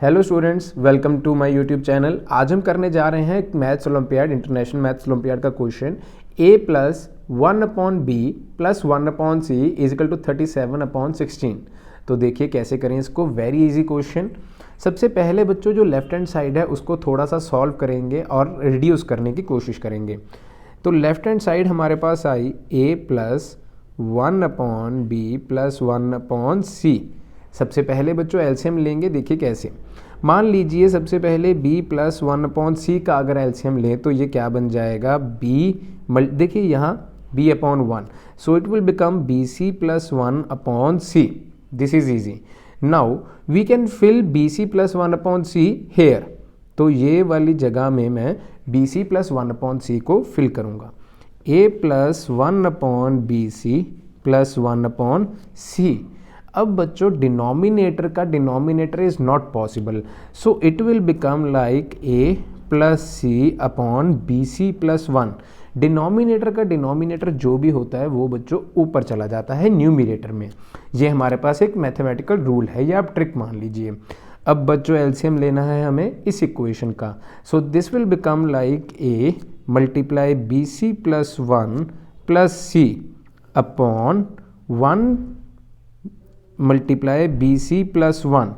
Hello students, welcome to my YouTube channel. आज हम करने जा रहे हैं एक maths olympiad, international maths olympiad का question a plus 1/b plus 1/c equal to 37/16। तो देखिए कैसे करें इसको। Very easy question. सबसे पहले बच्चों जो लेफ्ट हैंड साइड है उसको थोड़ा सा सॉल्व करेंगे और रिड्यूस करने की कोशिश करेंगे। तो लेफ्ट हैंड साइड हमारे पास आई a plus 1/b plus 1/c। सबसे पहले बच्चों एलसीएम लेंगे। देखिए कैसे। मान लीजिए सबसे पहले b प्लस 1/c का अगर एलसीएम लें तो ये क्या बन जाएगा, देखिए यहाँ b/1, so it will become bc plus 1/c। This is easy. Now we can fill bc plus 1/c here. तो ये वाली जगह में मैं bc प्लस 1/c को फिल करूँगा। a plus 1/bc plus 1/c। अब बच्चों डिनोमिनेटर का denominator is not possible, so it will become like a plus C upon B C plus 1। Denominator का डिनोमिनेटर जो भी होता है वो बच्चों ऊपर चला जाता है न्यूमिनेटर में। ये हमारे पास एक मैथमेटिकल रूल है, ये आप ट्रिक मान लीजिए। अब बच्चों एलसीएम लेना है हमें इस इक्वेशन का। So this will become like a multiply B C plus 1 plus C upon 1 multiply B C plus 1।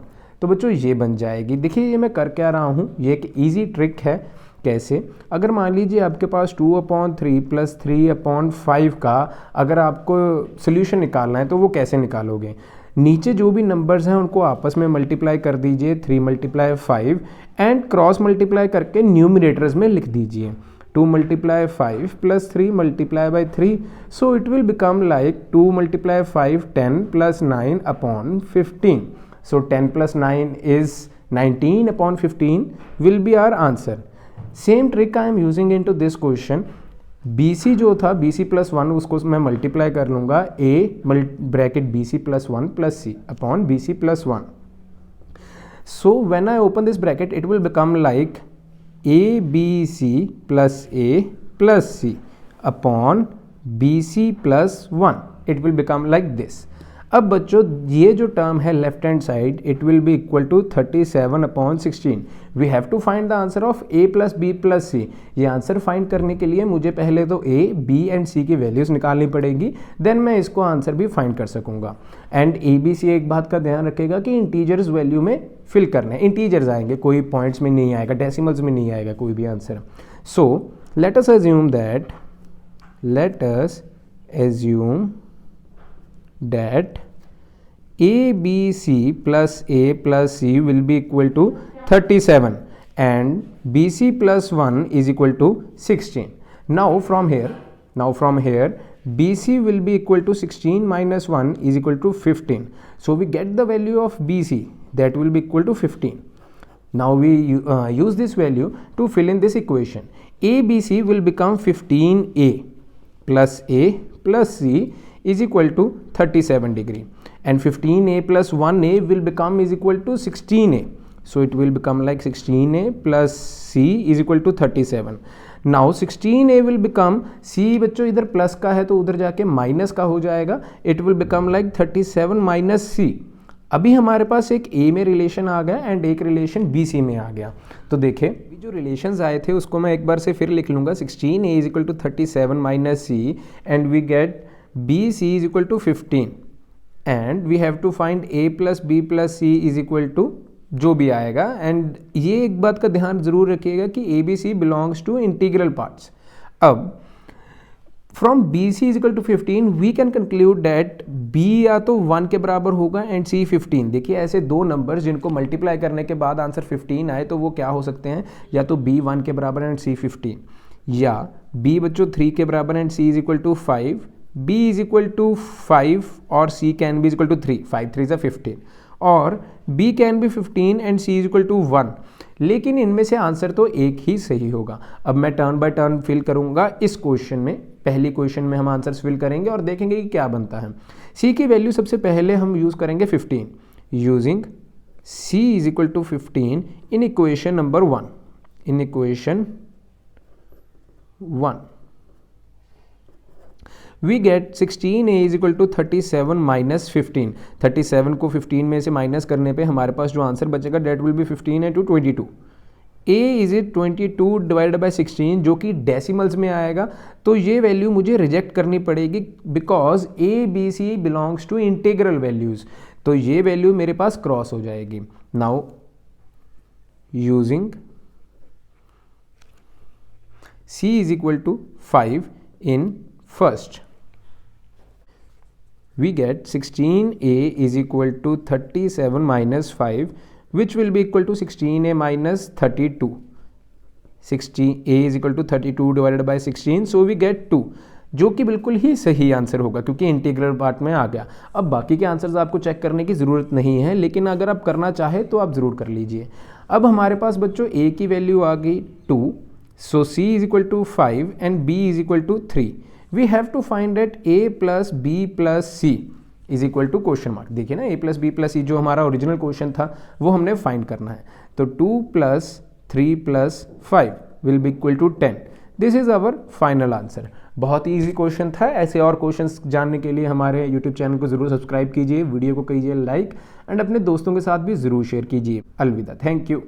तो बच्चों ये बन जाएगी। देखिए ये मैं कर क्या रहा हूँ, ये एक इजी ट्रिक है। कैसे? अगर मान लीजिए आपके पास 2/3 प्लस 3/5 का अगर आपको सोल्यूशन निकालना है तो वो कैसे निकालोगे। नीचे जो भी नंबर्स हैं उनको आपस में मल्टीप्लाई कर दीजिए, 3 × 5 एंड क्रॉस मल्टीप्लाई करके न्यूमिनेटर्स में लिख दीजिए। 2 × 5 plus 3 multiply by 3, so it will become like 2 × 5 10 plus 9/15। so 10 plus 9 is 19/15 will be our answer. Same trick I am using into this question. BC जो था BC प्लस 1 उसको मैं multiply कर लूँगा a bracket BC plus 1 plus c upon BC plus 1. So when I open this bracket it will become like ABC plus A plus C upon BC plus 1. It will become like this. अब बच्चों ये जो term है left hand side it will be equal to 37/16। We have to find the answer of a plus b plus c। ये answer find करने के लिए मुझे पहले तो a, b एंड c की वैल्यूज निकालनी पड़ेगी, देन मैं इसको आंसर भी फाइंड कर सकूंगा। एंड a b c एक बात का ध्यान रखेगा कि इंटीजर्स वैल्यू में फिल करना है। इंटीजर्स आएंगे, कोई पॉइंट्स में नहीं आएगा, डेसिमल्स में नहीं आएगा कोई भी answer. So let us assume that ABC plus A plus C will be equal to 37 and BC plus 1 is equal to 16. Now from here BC will be equal to 16 minus 1 is equal to 15. So we get the value of BC, that will be equal to 15. Now we use this value to fill in this equation. ABC will become 15A plus A plus C is equal to 37 degree, and 15A plus 1A will become is equal to 16A. So it will become like 16A plus C is equal to 37. Now 16A will become, C बच्चों इधर plus का है तो उधर जाके minus का हो जाएगा। It will become like 37 minus C. अभी हमारे पास एक A में रिलेशन आ गया एंड एक रिलेशन BC में आ गया। तो देखें जो रिलेशंस आए थे उसको मैं एक बार से फिर लिख लूँगा। 16A is equal to 37 minus C and we get BC is equal to 15 and we have to find A plus B plus C is equal to जो भी आएगा। एंड ये एक बात का ध्यान जरूर रखिएगा कि ABC belongs to integral parts. अब from BC is equal to 15 we can conclude that B या तो 1 के बराबर होगा एंड C 15। देखिए ऐसे दो नंबर्स जिनको मल्टीप्लाई करने के बाद आंसर 15 आए तो वो क्या हो सकते हैं, या तो B 1 के बराबर एंड C 15, या B बच्चों 3 के बराबर and C is equal to 5, B is equal to 5 और C can be is equal to 3, 5 3 is 15, और B can be 15 and C is equal to 1। लेकिन इनमें से आंसर तो एक ही सही होगा। अब मैं टर्न बाय टर्न फिल करूंगा इस क्वेश्चन में। पहली क्वेश्चन में हम आंसर्स फिल करेंगे और देखेंगे कि क्या बनता है। C की वैल्यू सबसे पहले हम यूज़ करेंगे 15, using C is equal to 15 in equation number 1। In equation 1 we get 16a is equal to 37 minus 15. 37 को 15 में से माइनस करने पे हमारे पास जो आंसर बचेगा that will be 15 into 22. a is it 22 divided by 16 जो कि डेसिमल्स में आएगा, तो ये वैल्यू मुझे रिजेक्ट करनी पड़ेगी because A B C belongs to integral values, तो ये वैल्यू मेरे पास क्रॉस हो जाएगी. Now using c is equal to 5 in first, we get 16a is equal to 37 minus 5 which will be equal to 16a minus 32. 16a is equal to 32 divided by 16, so we get 2, जो कि बिल्कुल ही सही answer होगा क्योंकि integral part में आ गया. अब बाकी के आंसर्स आपको चेक करने की ज़रूरत नहीं है, लेकिन अगर आप करना चाहें तो आप ज़रूर कर लीजिए. अब हमारे पास बच्चों a की वैल्यू आ गई 2, so c is equal to 5 and b is equal to 3. We have to find that a plus b plus c is equal to question mark. देखिए ना, a plus b plus c जो हमारा original question था वो हमने find करना है. तो 2 plus 3 plus 5 will be equal to 10. This is our final answer. बहुत ही ईजी क्वेश्चन था. ऐसे और क्वेश्चंस जानने के लिए हमारे यूट्यूब चैनल को ज़रूर सब्सक्राइब कीजिए, वीडियो को कीजिए लाइक एंड अपने दोस्तों के साथ भी ज़रूर शेयर कीजिए. अलविदा. Thank you.